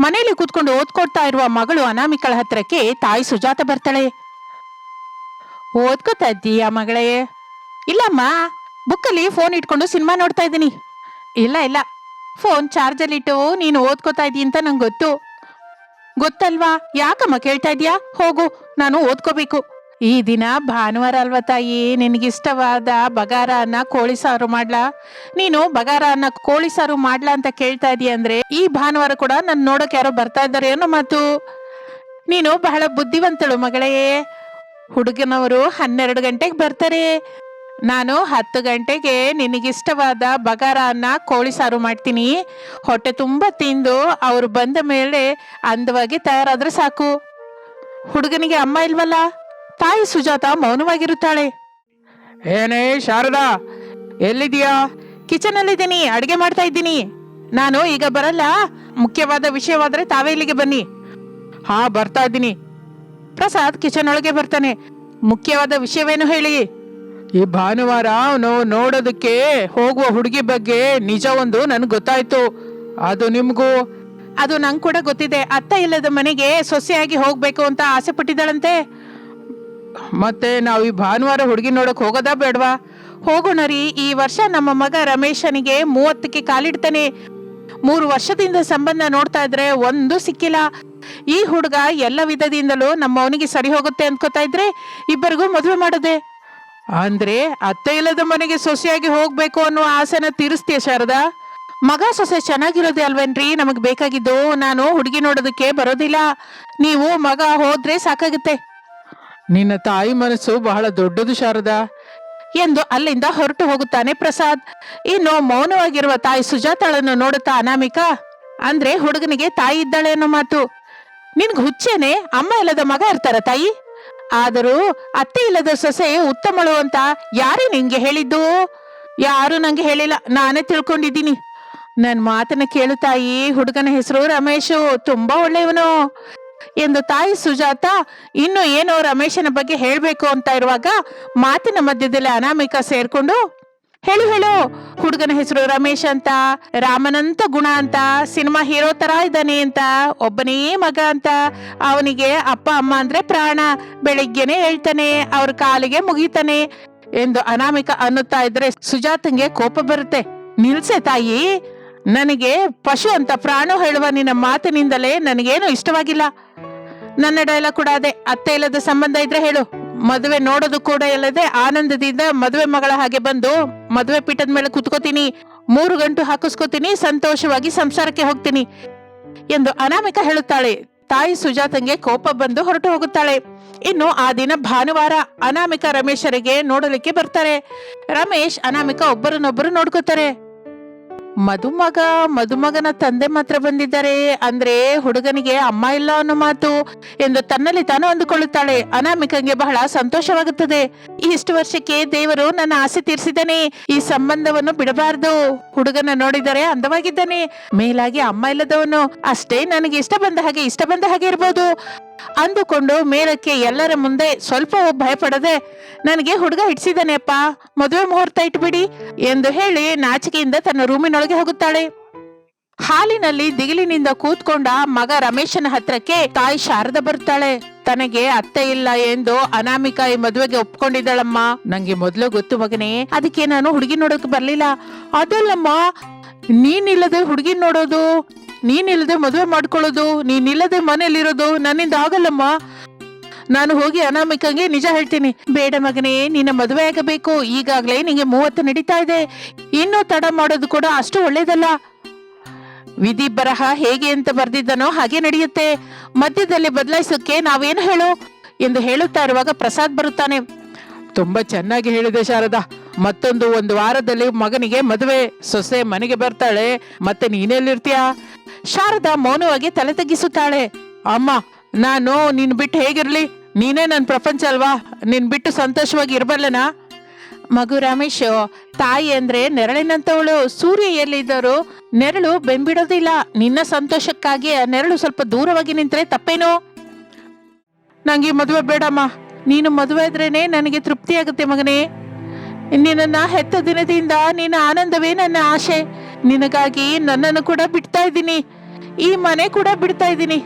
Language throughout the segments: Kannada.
ಮನೆಯಲ್ಲಿ ಕೂತ್ಕೊಂಡು ಓದ್ಕೊಡ್ತಾ ಇರುವ ಮಗಳು ಅನಾಮಿಕಳ ಹತ್ರಕ್ಕೆ ತಾಯಿ ಸುಜಾತ ಬರ್ತಾಳೆ. ಓದ್ಕೋತಾ ಇದ್ದೀಯಾ ಮಗಳೇ? ಇಲ್ಲಮ್ಮ, ಬುಕ್ಕಲ್ಲಿ ಫೋನ್ ಇಟ್ಕೊಂಡು ಸಿನಿಮಾ ನೋಡ್ತಾ ಇದ್ದೀನಿ. ಇಲ್ಲ ಇಲ್ಲ, ಫೋನ್ ಚಾರ್ಜಲ್ಲಿಟ್ಟು ನೀನು ಓದ್ಕೋತಾ ಇದ್ದೀ ಅಂತ ನಂಗೆ ಗೊತ್ತಲ್ವಾ? ಯಾಕಮ್ಮ ಕೇಳ್ತಾ ಇದೀಯಾ? ಹೋಗು, ನಾನು ಓದ್ಕೋಬೇಕು. ಈ ದಿನ ಭಾನುವಾರ ಅಲ್ವಾ ತಾಯಿ, ನಿನಗಿಷ್ಟವಾದ ಬಗಾರ ಅನ್ನ ಕೋಳಿ ಸಾರು ಮಾಡ್ಲಾ? ನೀನು ಬಗಾರ ಅನ್ನ ಕೋಳಿ ಸಾರು ಮಾಡ್ಲಾ ಅಂತ ಕೇಳ್ತಾ ಇದೀಯ ಅಂದ್ರೆ ಈ ಭಾನುವಾರ ಕೂಡ ನನ್ ನೋಡಕ್ ಯಾರೋ ಬರ್ತಾ ಇದ್ದಾರೆ ಅನ್ನೋ ಮಾತು. ನೀನು ಬಹಳ ಬುದ್ಧಿವಂತಳು ಮಗಳೇ. ಹುಡುಗನವರು 12 ಗಂಟೆಗೆ ಬರ್ತಾರೆ. ನಾನು 10 ಗಂಟೆಗೆ ನಿನಗಿಷ್ಟವಾದ ಬಗಾರ ಅನ್ನ ಕೋಳಿ ಸಾರು ಮಾಡ್ತೀನಿ. ಹೊಟ್ಟೆ ತುಂಬಾ ತಿಂದು ಅವ್ರು ಬಂದ ಮೇಲೆ ಅಂದವಾಗಿ ತಯಾರಾದ್ರೆ ಸಾಕು. ಹುಡುಗನಿಗೆ ಅಮ್ಮ ಇಲ್ವಲ್ಲ? ತಾಯಿ ಸುಜಾತ ಮೌನವಾಗಿರುತ್ತಾಳೆ. ಏನೇ ಶಾರದಾ, ಎಲ್ಲಿದೀಯಾ? ಕಿಚನ್ ಅಲ್ಲಿದ್ದೀನಿ, ಅಡಿಗೆ ಮಾಡ್ತಾ ಇದ್ದೀನಿ. ನಾನು ಈಗ ಬರಲ್ಲ, ಮುಖ್ಯವಾದ ವಿಷಯವಾದ್ರೆ ತಾವೇ ಇಲ್ಲಿಗೆ ಬನ್ನಿ. ಹಾ, ಬರ್ತಾ ಇದ್ದೀನಿ. ಪ್ರಸಾದ್ ಕಿಚನ್ ಒಳಗೆ ಬರ್ತಾನೆ. ಮುಖ್ಯವಾದ ವಿಷಯವೇನು ಹೇಳಿ? ಈ ಭಾನುವಾರ ಅವನು ನೋಡೋದಕ್ಕೆ ಹೋಗುವ ಹುಡುಗಿ ಬಗ್ಗೆ ನಿಜ ಒಂದು ನನ್ಗೆ ಗೊತ್ತಾಯ್ತು. ಅದು ನಿಮ್ಗೂ? ಅದು ನಂಗೆ ಕೂಡ ಗೊತ್ತಿದೆ. ಅತ್ತ ಇಲ್ಲದ ಮನೆಗೆ ಸೊಸೆಯಾಗಿ ಹೋಗ್ಬೇಕು ಅಂತ ಆಸೆ ಪಟ್ಟಿದ್ದಾಳಂತೆ. ಮತ್ತೆ ನಾವು ಈ ಭಾನುವಾರ ಹುಡುಗಿ ನೋಡಕ್ ಹೋಗೋದಾ ಬೇಡವಾ? ಹೋಗೋಣ ರೀ. ಈ ವರ್ಷ ನಮ್ಮ ಮಗ ರಮೇಶನಿಗೆ 30ಕ್ಕೆ ಕಾಲಿಡ್ತಾನೆ. 3 ವರ್ಷದಿಂದ ಸಂಬಂಧ ನೋಡ್ತಾ ಇದ್ರೆ ಒಂದು ಸಿಕ್ಕಿಲ್ಲ. ಈ ಹುಡುಗ ಎಲ್ಲ ವಿಧದಿಂದಲೂ ನಮ್ಮವನಿಗೆ ಸರಿ ಹೋಗುತ್ತೆ ಅನ್ಕೋತಾ ಇದ್ರೆ ಇಬ್ಬರಿಗೂ ಮದುವೆ ಮಾಡೋದೆ. ಅಂದ್ರೆ ಅತ್ತೆ ಇಲ್ಲದ ಮನೆಗೆ ಸೊಸೆಯಾಗಿ ಹೋಗ್ಬೇಕು ಅನ್ನೋ ಆಸೆನ ತೀರಿಸ್ತೀಯ ಶಾರದಾ? ಮಗ ಸೊಸೆ ಚೆನ್ನಾಗಿರೋದೇ ಅಲ್ವೇನ್ರಿ ನಮಗ್ ಬೇಕಾಗಿದ್ದು. ನಾನು ಹುಡುಗಿ ನೋಡೋದಕ್ಕೆ ಬರೋದಿಲ್ಲ. ನೀವು ಮಗ ಹೋದ್ರೆ ಸಾಕಾಗುತ್ತೆ. ನಿನ್ನ ತಾಯಿ ಮನಸ್ಸು ಬಹಳ ದೊಡ್ಡದು ಶಾರದಾ ಎಂದು ಅಲ್ಲಿಂದ ಹೊರಟು ಹೋಗುತ್ತಾನೆ ಪ್ರಸಾದ್. ಇನ್ನು ಮೌನವಾಗಿರುವ ತಾಯಿ ಸುಜಾತಾಳನ್ನು ನೋಡುತ್ತಾ ಅನಾಮಿಕಾ, ಅಂದ್ರೆ ಹುಡುಗನಿಗೆ ತಾಯಿ ಇದ್ದಾಳೆ ಅನ್ನೋ ಮಾತು. ನಿನ್ಗೆ ಹುಚ್ಚೇನೆ? ಅಮ್ಮ ಇಲ್ಲದ ಮಗ ಇರ್ತಾರ ತಾಯಿ? ಆದರೂ ಅತ್ತೆ ಇಲ್ಲದ ಸೊಸೆ ಉತ್ತಮಳು ಅಂತ ಯಾರೇ ನಿನ್ಗೆ ಹೇಳಿದ್ದು? ಯಾರು ನಂಗೆ ಹೇಳಿಲ್ಲ, ನಾನೇ ತಿಳ್ಕೊಂಡಿದ್ದೀನಿ. ನನ್ ಮಾತನ್ನ ಕೇಳು ತಾಯಿ. ಹುಡುಗನ ಹೆಸರು ರಮೇಶು, ತುಂಬಾ ಒಳ್ಳೆಯವನು ಎಂದು ತಾಯಿ ಸುಜಾತ ಇನ್ನು ಏನೋ ರಮೇಶನ ಬಗ್ಗೆ ಹೇಳ್ಬೇಕು ಅಂತ ಇರುವಾಗ ಮಾತಿನ ಮಧ್ಯದಲ್ಲಿ ಅನಾಮಿಕಾ ಸೇರ್ಕೊಂಡು, ಹೇಳು, ಹುಡುಗನ ಹೆಸರು ರಮೇಶ್ ಅಂತ, ರಾಮನಂತ ಗುಣ ಅಂತ, ಸಿನಿಮಾ ಹೀರೋ ತರ ಇದ್ದಾನೆ ಅಂತ, ಒಬ್ಬನೇ ಮಗ ಅಂತ, ಅವನಿಗೆ ಅಪ್ಪ ಅಮ್ಮ ಅಂದ್ರೆ ಪ್ರಾಣ, ಬೆಳಿಗ್ಗೆನೆ ಹೇಳ್ತಾನೆ, ಅವ್ರ ಕಾಲಿಗೆ ಮುಗಿತಾನೆ ಎಂದು ಅನಾಮಿಕಾ ಅನ್ನುತ್ತಾ ಇದ್ರೆ ಸುಜಾತಂಗೆ ಕೋಪ ಬರುತ್ತೆ. ನಿಲ್ಸೆ ತಾಯಿ, ನನಗೆ ಪಶು ಅಂತ ಪ್ರಾಣ ಹೇಳುವ ನಿನ್ನ ಮಾತಿನಿಂದಲೇ ನನಗೇನು ಇಷ್ಟವಾಗಿಲ್ಲ. ನನ್ನ ಡೈಲಾಗ್ ಕೂಡ ಅದೇ. ಅತ್ತೆ ಇಲ್ಲದ ಸಂಬಂಧ ಇದ್ರೆ ಹೇಳು, ಮದುವೆ ನೋಡೋದು ಕೂಡ ಇಲ್ಲದೆ ಆನಂದದಿಂದ ಮದುವೆ ಮಗಳ ಹಾಗೆ ಬಂದು ಮದುವೆ ಪೀಠದ ಮೇಲೆ ಕುತ್ಕೋತೀನಿ, 3 ಗಂಟು ಹಾಕಿಸ್ಕೋತೀನಿ, ಸಂತೋಷವಾಗಿ ಸಂಸಾರಕ್ಕೆ ಹೋಗ್ತೀನಿ ಎಂದು ಅನಾಮಿಕಾ ಹೇಳುತ್ತಾಳೆ. ತಾಯಿ ಸುಜಾತಂಗೆ ಕೋಪ ಬಂದು ಹೊರಟು ಹೋಗುತ್ತಾಳೆ. ಇನ್ನು ಆ ದಿನ ಭಾನುವಾರ. ಅನಾಮಿಕಾ ರಮೇಶರಿಗೆ ನೋಡಲಿಕ್ಕೆ ಬರ್ತಾರೆ. ರಮೇಶ್ ಅನಾಮಿಕಾ ಒಬ್ಬರನ್ನೊಬ್ಬರು ನೋಡ್ಕೋತಾರೆ. ಮದುಮಗನ ತಂದೆ ಮಾತ್ರ ಬಂದಿದ್ದಾರೆ ಅಂದ್ರೆ ಹುಡುಗನಿಗೆ ಅಮ್ಮ ಇಲ್ಲ ಅನ್ನೋ ಮಾತು ಎಂದು ತನ್ನಲ್ಲಿ ತಾನು ಅಂದುಕೊಳ್ಳುತ್ತಾಳೆ. ಅನಾಮಿಕಂಗೆ ಬಹಳ ಸಂತೋಷವಾಗುತ್ತದೆ. ಇಷ್ಟು ವರ್ಷಕ್ಕೆ ದೇವರು ನನ್ನ ಆಸೆ ತೀರಿಸಿದ್ದಾನೆ, ಈ ಸಂಬಂಧವನ್ನು ಬಿಡಬಾರದು. ಹುಡುಗನ ನೋಡಿದರೆ ಅಂದವಾಗಿದ್ದಾನೆ, ಮೇಲಾಗಿ ಅಮ್ಮ ಇಲ್ಲದವನು, ಅಷ್ಟೇ ನನಗೆ ಇಷ್ಟ ಬಂದ ಹಾಗೆ ಇರ್ಬೋದು ಅಂದುಕೊಂಡು ಮೇಲಕ್ಕೆ ಎಲ್ಲರ ಮುಂದೆ ಸ್ವಲ್ಪ ಭಯಪಡದೆ, ನನಗೆ ಹುಡುಗ ಹಿಡ್ಸಿದ್ದಾನೆ ಅಪ್ಪ, ಮದುವೆ ಮುಹೂರ್ತ ಇಟ್ಬಿಡಿ ಎಂದು ಹೇಳಿ ನಾಚಿಕೆಯಿಂದ ತನ್ನ ರೂಮಿನೊಳಗೆ ಹೋಗುತ್ತಾಳೆ. ಹಾಲಿನಲ್ಲಿ ದಿಗಿಲಿನಿಂದ ಕೂತ್ಕೊಂಡ ಮಗ ರಮೇಶನ ಹತ್ರಕ್ಕೆ ತಾಯಿ ಶಾರದಾ ಬರುತ್ತಾಳೆ. ತನಗೆ ಅತ್ತೆ ಇಲ್ಲ ಎಂದು ಅನಾಮಿಕಾ ಈ ಮದುವೆಗೆ ಒಪ್ಕೊಂಡಿದ್ದಾಳಮ್ಮ. ನಂಗೆ ಮೊದ್ಲು ಗೊತ್ತು ಮಗನೇ, ಅದಕ್ಕೆ ನಾನು ಹುಡುಗಿ ನೋಡೋಕೆ ಬರ್ಲಿಲ್ಲ. ಅದಲ್ಲಮ್ಮ, ನೀನಿಲ್ಲದೆ ಹುಡುಗಿ ನೋಡೋದು, ನೀನಿಲ್ಲದೆ ಮದುವೆ ಮಾಡ್ಕೊಳ್ಳೋದು, ನೀನಿಲ್ಲದೆ ಮನೇಲಿರೋದು ನನ್ನಿಂದ ಆಗಲ್ಲಮ್ಮ. ನಾನು ಹೋಗಿ ಅನಾಮಿಕಂಗೆ ನಿಜ ಹೇಳ್ತೀನಿ. ಬೇಡ ಮಗನೇ, ನಿನ್ನ ಮದುವೆ ಆಗಬೇಕು. ಈಗಾಗ್ಲೇ ನಿಂಗೆ 30 ನಡೀತಾ ಇದೆ. ಇನ್ನೂ ತಡ ಮಾಡೋದು ಕೂಡ ಅಷ್ಟು ಒಳ್ಳೇದಲ್ಲ. ವಿಧಿ ಬರಹ ಹೇಗೆ ಅಂತ ಬರ್ದಿದ್ದನೋ ಹಾಗೆ ನಡೆಯುತ್ತೆ. ಮಧ್ಯದಲ್ಲಿ ಬದಲಾಯಿಸೋಕೆ ನಾವೇನು ಹೇಳು ಎಂದು ಹೇಳುತ್ತಾ ಇರುವಾಗ ಪ್ರಸಾದ್ ಬರುತ್ತಾನೆ. ತುಂಬಾ ಚೆನ್ನಾಗಿ ಹೇಳಿದೆ ಶಾರದಾ. ಒಂದು ವಾರದಲ್ಲಿ ಮಗನಿಗೆ ಮದುವೆ, ಸೊಸೆ ಮನೆಗೆ ಬರ್ತಾಳೆ, ಮತ್ತೆ ನೀನೆಲ್ಲಿರ್ತೀಯ? ಶಾರದಾ ಮೌನವಾಗಿ ತಲೆ ತಗ್ಗಿಸುತ್ತಾಳೆ. ಅಮ್ಮ, ನಾನು ನಿನ್ ಬಿಟ್ಟು ಹೇಗಿರ್ಲಿ? ನೀನೇ ನನ್ನ ಪ್ರಪಂಚ ಅಲ್ವಾ? ನಿನ್ ಬಿಟ್ಟು ಸಂತೋಷವಾಗಿ ಇರಬಲ್ಲನಾ? ಮಗು ರಮೇಶ್, ತಾಯಿ ಅಂದ್ರೆ ನೆರಳಿನಂತವಳು. ಸೂರ್ಯ ಎಲ್ಲಿದ್ದರೂ ನೆರಳು ಬೆಂಬಿಡೋದಿಲ್ಲ. ನಿನ್ನ ಸಂತೋಷಕ್ಕಾಗಿ ಆ ನೆರಳು ಸ್ವಲ್ಪ ದೂರವಾಗಿ ನಿಂತ್ರೆ ತಪ್ಪೇನೋ? ನಂಗೆ ಮದುವೆ ಬೇಡಮ್ಮ. ನೀನು ಮದುವೆ ಆದ್ರೇನೆ ನನಗೆ ತೃಪ್ತಿ ಆಗುತ್ತೆ ಮಗನೇ. ನಿನ್ನ ಹೆತ್ತ ದಿನದಿಂದ ನಿನ್ನ ಆನಂದವೇ ನನ್ನ ಆಶೆ. ನಿನಗಾಗಿ ನನ್ನನ್ನು ಕೂಡ ಬಿಡ್ತಾ ಇದ್ದೀನಿ. ಈ ಮನೆ ಕೂಡ ಬಿಡ್ತಾ ಇದ್ದೀನಿ.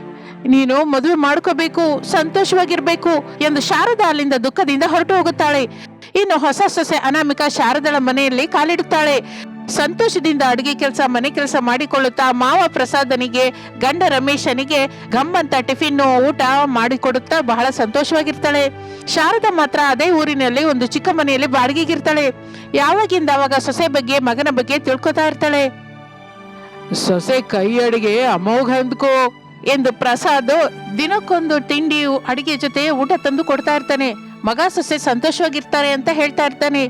ನೀನು ಮದುವೆ ಮಾಡ್ಕೋಬೇಕು, ಸಂತೋಷವಾಗಿರ್ಬೇಕು ಎಂದು ಶಾರದಾ ಅಲ್ಲಿಂದ ದುಃಖದಿಂದ ಹೊರಟು ಹೋಗುತ್ತಾಳೆ. ಇನ್ನು ಹೊಸ ಸೊಸೆ ಅನಾಮಿಕಾ ಶಾರದಳ ಮನೆಯಲ್ಲಿ ಕಾಲಿಡುತ್ತಾಳೆ. ಸಂತೋಷದಿಂದ ಅಡುಗೆ ಕೆಲಸ, ಮನೆ ಕೆಲಸ ಮಾಡಿಕೊಳ್ಳುತ್ತಾ ಮಾವ ಪ್ರಸಾದನಿಗೆ, ಗಂಡ ರಮೇಶನಿಗೆ ಗಮ್ಮಂತ ಟಿಫಿನ್ ಊಟ ಮಾಡಿಕೊಡುತ್ತಾ ಬಹಳ ಸಂತೋಷವಾಗಿರ್ತಾಳೆ. ಶಾರದಾ ಮಾತ್ರ ಅದೇ ಊರಿನಲ್ಲಿ ಒಂದು ಚಿಕ್ಕ ಮನೆಯಲ್ಲಿ ಬಾಡಿಗೆಗಿರ್ತಾಳೆ. ಯಾವಾಗಿಂದ ಅವಾಗ ಸೊಸೆ ಬಗ್ಗೆ, ಮಗನ ಬಗ್ಗೆ ತಿಳ್ಕೊತಾ ಇರ್ತಾಳೆ. ಸೊಸೆ ಕೈ ಅಡಿಗೆ ಅಮೋಘ ಅಂದ್ಕೋ ಎಂದು ಪ್ರಸಾದ್ ದಿನಕ್ಕೊಂದು ತಿಂಡಿ ಅಡಿಗೆ ಜೊತೆ ಊಟ ತಂದು ಕೊಡ್ತಾ ಇರ್ತಾನೆ. ಮಗ ಸೊಸೆ ಸಂತೋಷವಾಗಿರ್ತಾರೆ ಅಂತ ಹೇಳ್ತಾ ಇರ್ತಾನೆ.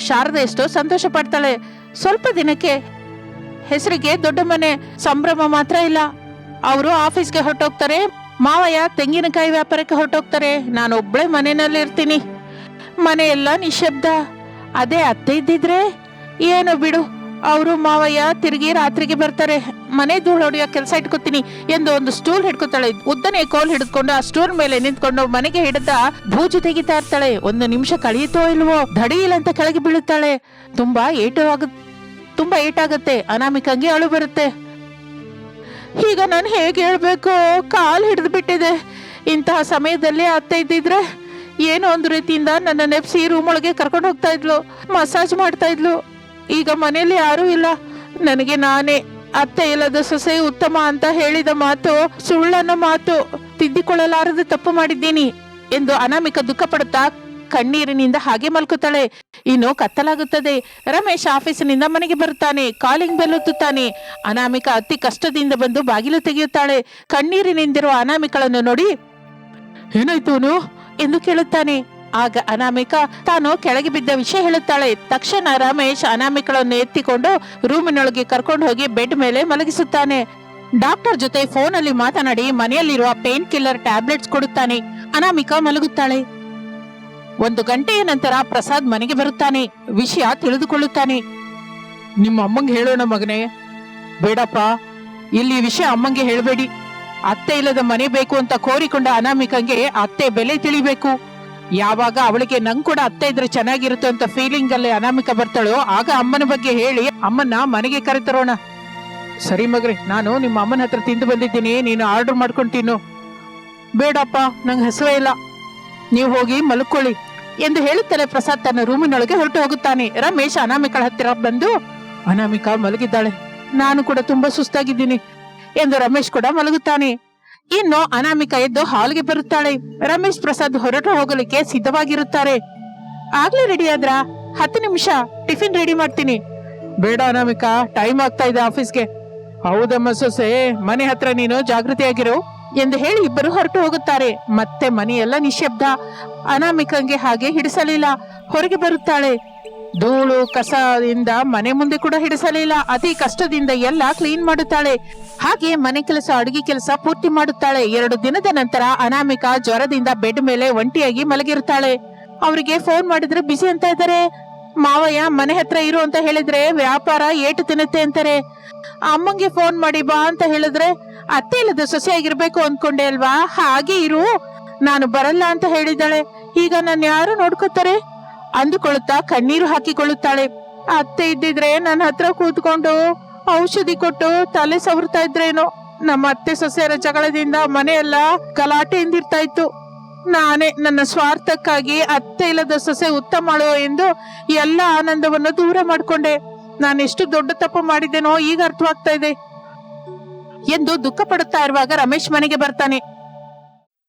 ಶಾರದಾ ಎಷ್ಟೋ ಸಂತೋಷ ಪಡ್ತಾಳೆ. ಸ್ವಲ್ಪ ದಿನಕ್ಕೆ ಹೆಸರಿಗೆ ದೊಡ್ಡ ಮನೆ, ಸಂಭ್ರಮ ಮಾತ್ರ ಇಲ್ಲ. ಅವರು ಆಫೀಸ್ಗೆ ಹೊರಟೋಗ್ತಾರೆ. ಮಾವಯ್ಯ ತೆಂಗಿನಕಾಯಿ ವ್ಯಾಪಾರಕ್ಕೆ ಹೊರಟೋಗ್ತಾರೆ. ನಾನು ಒಬ್ಳೆ ಮನೆಯಲ್ಲಿ ಇರ್ತೀನಿ. ಮನೆಯೆಲ್ಲ ನಿಶಬ್ದ. ಅದೇ ಅತ್ತೆ ಇದ್ದಿದ್ರೆ ಏನು ಬಿಡು, ಅವರು ಮಾವಯ್ಯ ತಿರುಗಿ ರಾತ್ರಿಗೆ ಬರ್ತಾರೆ. ಮನೆ ಧೂಳು ಹೊಡೆಯೋ ಕೆಲಸ ಇಟ್ಕೋತೀನಿ ಎಂದು ಒಂದು ಸ್ಟೂಲ್ ಹಿಡ್ಕೊತಾಳೆ. ಉದ್ದನೆ ಕೋಲ್ ಹಿಡಿದುಕೊಂಡು ಆ ಸ್ಟೂಲ್ ಮೇಲೆ ನಿಂತ್ಕೊಂಡು ಮನೆಗೆ ಹಿಡಿದ ಬೂಜು ತೆಗಿತಾ ಇರ್ತಾಳೆ. ಒಂದು ನಿಮಿಷ ಕಳೆಯುತ್ತೋ ಇಲ್ವೋ ಧಡಿಯಿಲ್ಲ ಅಂತ ಕೆಳಗೆ ಬೀಳುತ್ತಾಳೆ. ತುಂಬಾ ಏಟಾಗುತ್ತೆ. ಅನಾಮಿಕಂಗೆ ಅಳು ಬರುತ್ತೆ. ಈಗ ನಾನು ಹೇಗೆ ಹೇಳ್ಬೇಕು, ಕಾಲ್ ಹಿಡಿದು ಬಿಟ್ಟಿದೆ. ಇಂತಹ ಸಮಯದಲ್ಲಿ ಅತ್ತೆ ಇದ್ದಿದ್ರೆ ಏನೋ ಒಂದು ರೀತಿಯಿಂದ ನನ್ನ ನೆಪ್ಸಿ ರೂಮ್ ಒಳಗೆ ಕರ್ಕೊಂಡು ಹೋಗ್ತಾ ಇದ್ಲು, ಮಸಾಜ್ ಮಾಡ್ತಾ ಇದ್ಲು. ಈಗ ಮನೆಯಲ್ಲಿ ಯಾರೂ ಇಲ್ಲ. ನನಗೆ ನಾನೇ ಅತ್ತೆ ಇಲ್ಲದ ಸೊಸೆ ಉತ್ತಮ ಅಂತ ಹೇಳಿದ ಮಾತು ಸುಳ್ಳನ್ನ ಮಾತು. ತಿದ್ದಿಕೊಳ್ಳಲಾರದೆ ತಪ್ಪು ಮಾಡಿದ್ದೀನಿ ಎಂದು ಅನಾಮಿಕ ದುಃಖ ಪಡುತ್ತಾ ಕಣ್ಣೀರಿನಿಂದ ಹಾಗೆ ಮಲ್ಕುತ್ತಾಳೆ. ಇನ್ನು ಕತ್ತಲಾಗುತ್ತದೆ. ರಮೇಶ್ ಆಫೀಸಿನಿಂದ ಮನೆಗೆ ಬರುತ್ತಾನೆ. Calling bell ಒತ್ತುತ್ತಾನೆ. ಅನಾಮಿಕ ಅತಿ ಕಷ್ಟದಿಂದ ಬಂದು ಬಾಗಿಲು ತೆಗೆಯುತ್ತಾಳೆ. ಕಣ್ಣೀರಿನಿಂದಿರುವ ಅನಾಮಿಕಳನ್ನು ನೋಡಿ, ಏನಾಯ್ತು ಎಂದು ಕೇಳುತ್ತಾನೆ. ಆಗ ಅನಾಮಿಕ ತಾನು ಕೆಳಗೆ ಬಿದ್ದ ವಿಷಯ ಹೇಳುತ್ತಾಳೆ. ತಕ್ಷಣ ರಮೇಶ್ ಅನಾಮಿಕಳನ್ನು ಎತ್ತಿಕೊಂಡು ರೂಮಿನೊಳಗೆ ಕರ್ಕೊಂಡು ಹೋಗಿ ಬೆಡ್ ಮೇಲೆ ಮಲಗಿಸುತ್ತಾನೆ. ಡಾಕ್ಟರ್ ಜೊತೆ ಫೋನಲ್ಲಿ ಮಾತನಾಡಿ ಮನೆಯಲ್ಲಿರುವ ಪೇನ್ ಕಿಲ್ಲರ್ ಟ್ಯಾಬ್ಲೆಟ್ಸ್ ಕೊಡುತ್ತಾನೆ. ಅನಾಮಿಕ ಮಲಗುತ್ತಾಳೆ. 1 ಗಂಟೆಯ ನಂತರ ಪ್ರಸಾದ್ ಮನೆಗೆ ಬರುತ್ತಾನೆ. ವಿಷಯ ತಿಳಿದುಕೊಳ್ಳುತ್ತಾನೆ. ನಿಮ್ಮ ಅಮ್ಮಂಗೆ ಹೇಳೋಣ ಮಗನೇ. ಬೇಡಪ್ಪ, ಇಲ್ಲಿ ವಿಷಯ ಅಮ್ಮಂಗೆ ಹೇಳಬೇಡಿ. ಅತ್ತೆ ಇಲ್ಲದ ಮನೆ ಬೇಕು ಅಂತ ಕೋರಿಕೊಂಡ ಅನಾಮಿಕಂಗೆ ಅತ್ತೆ ಬೆಲೆ ತಿಳಿಬೇಕು. ಯಾವಾಗ ಅವಳಿಗೆ ನಂಗ್ ಕೂಡ ಅತ್ತೆ ಇದ್ರೆ ಚೆನ್ನಾಗಿರುತ್ತೆ ಅಂತ ಫೀಲಿಂಗ್ ಅಲ್ಲಿ ಅನಾಮಿಕ ಬರ್ತಾಳೋ ಆಗ ಅಮ್ಮನ ಬಗ್ಗೆ ಹೇಳಿ ಅಮ್ಮನ್ನ ಮನೆಗೆ ಕರೆತರೋಣ. ಸರಿ ಮಗ್ರಿ, ನಾನು ನಿಮ್ಮ ಅಮ್ಮನ ಹತ್ರ ತಿಂದು ಬಂದಿದ್ದೀನಿ, ನೀನು ಆರ್ಡರ್ ಮಾಡ್ಕೊಂಡು ತಿನ್ನು. ಬೇಡಪ್ಪ, ನಂಗೆ ಹಸುವೆ ಇಲ್ಲ, ನೀವು ಹೋಗಿ ಮಲ್ಕೊಳ್ಳಿ ಎಂದು ಹೇಳುತ್ತಲೇ ಪ್ರಸಾದ್ ತನ್ನ ರೂಮಿನೊಳಗೆ ಹೊರಟು ಹೋಗುತ್ತಾನೆ. ರಮೇಶ್ ಅನಾಮಿಕಳ ಹತ್ತಿರ ಬಂದು, ಅನಾಮಿಕಾ ಮಲಗಿದ್ದಾಳೆ, ನಾನು ಕೂಡ ತುಂಬಾ ಸುಸ್ತಾಗಿದ್ದೀನಿ ಎಂದು ರಮೇಶ್ ಕೂಡ ಮಲಗುತ್ತಾನೆ. ಇನ್ನು ಅನಾಮಿಕ ಎದ್ದು ಹಾಲ್ಗೆ ಬರುತ್ತಾಳೆ. ರಮೇಶ್ ಪ್ರಸಾದ್ ಹೊರಟು ಹೋಗಲಿಕ್ಕೆ ಸಿದ್ಧವಾಗಿರುತ್ತಾರೆ. ಆಗ್ಲೇ ರೆಡಿ ಆದ್ರ? 10 ನಿಮಿಷ ಟಿಫಿನ್ ರೆಡಿ ಮಾಡ್ತೀನಿ. ಬೇಡ ಅನಾಮಿಕಾ, ಟೈಮ್ ಆಗ್ತಾ ಇದೆ ಆಫೀಸ್ಗೆ. ಹೌದಮ್ಮ ಸೊಸೆ, ಮನೆ ಹತ್ರ ನೀನು ಜಾಗೃತಿಯಾಗಿರು ಎಂದು ಹೇಳಿ ಇಬ್ಬರು ಹೊರಟು ಹೋಗುತ್ತಾರೆ. ಮತ್ತೆ ಮನೆಯೆಲ್ಲ ನಿಶ್ಶಬ್ದ. ಅನಾಮಿಕಂಗೆ ಹಾಗೆ ಹಿಡಿಸಲಿಲ್ಲ. ಹೊರಗೆ ಬರುತ್ತಾಳೆ. ಧೂಳು ಕಸದಿಂದ ಮನೆ ಮುಂದೆ ಕೂಡ ಹಿಡಿಸಲಿಲ್ಲ. ಅತಿ ಕಷ್ಟದಿಂದ ಎಲ್ಲ ಕ್ಲೀನ್ ಮಾಡುತ್ತಾಳೆ. ಹಾಗೆ ಮನೆ ಕೆಲಸ, ಅಡುಗೆ ಕೆಲಸ ಪೂರ್ತಿ ಮಾಡುತ್ತಾಳೆ. 2 ದಿನದ ನಂತರ ಅನಾಮಿಕಾ ಜ್ವರದಿಂದ ಬೆಡ್ ಮೇಲೆ ಒಂಟಿಯಾಗಿ ಮಲಗಿರುತ್ತಾಳೆ. ಅವರಿಗೆ ಫೋನ್ ಮಾಡಿದ್ರೆ ಬಿಸಿ ಅಂತ ಇದ್ದಾರೆ. ಮಾವಯ್ಯ ಮನೆ ಹತ್ರ ಇರು ಅಂತ ಹೇಳಿದ್ರೆ ವ್ಯಾಪಾರ ಏಟು ತಿನ್ನುತ್ತೆ ಅಂತಾರೆ. ಅಮ್ಮಂಗೆ ಫೋನ್ ಮಾಡಿ ಬಾ ಅಂತ ಹೇಳಿದ್ರೆ ಅತ್ತೆ ಇಲ್ಲದ ಸೊಸೆಯಾಗಿರ್ಬೇಕು ಅಂದ್ಕೊಂಡೆ ಅಲ್ವಾ, ಹಾಗೆ ಇರು, ನಾನು ಬರಲ್ಲ ಅಂತ ಹೇಳಿದ್ದಾಳೆ. ಈಗ ನನ್ನ ಯಾರು ನೋಡ್ಕೋತಾರೆ ಅಂದುಕೊಳ್ಳುತ್ತಾ ಕಣ್ಣೀರು ಹಾಕಿಕೊಳ್ಳುತ್ತಾಳೆ. ಅತ್ತೆ ಇದ್ದಿದ್ರೆ ನನ್ನ ಹತ್ರ ಕೂತ್ಕೊಂಡು ಔಷಧಿ ಕೊಟ್ಟು ತಲೆ ಸವರ್ತಾ ಇದ್ರೇನೋ. ನಮ್ಮ ಅತ್ತೆ ಸೊಸೆಯರ ಜಗಳದಿಂದ ಮನೆಯೆಲ್ಲ ಗಲಾಟೆಯಿಂದಿರ್ತಾ ಇತ್ತು. ನಾನೇ ನನ್ನ ಸ್ವಾರ್ಥಕ್ಕಾಗಿ ಅತ್ತೆ ಇಲ್ಲದ ಸೊಸೆ ಉತ್ತಮಳು ಎಂದು ಎಲ್ಲ ಆನಂದವನ್ನು ದೂರ ಮಾಡ್ಕೊಂಡೆ. ನಾನೆಷ್ಟು ದೊಡ್ಡ ತಪ್ಪು ಮಾಡಿದ್ದೇನೋ ಈಗ ಅರ್ಥವಾಗ್ತಾ ಇದೆ ಎಂದು ದುಃಖ ಪಡುತ್ತಾ ಇರುವಾಗ ರಮೇಶ್ ಮನೆಗೆ ಬರ್ತಾನೆ.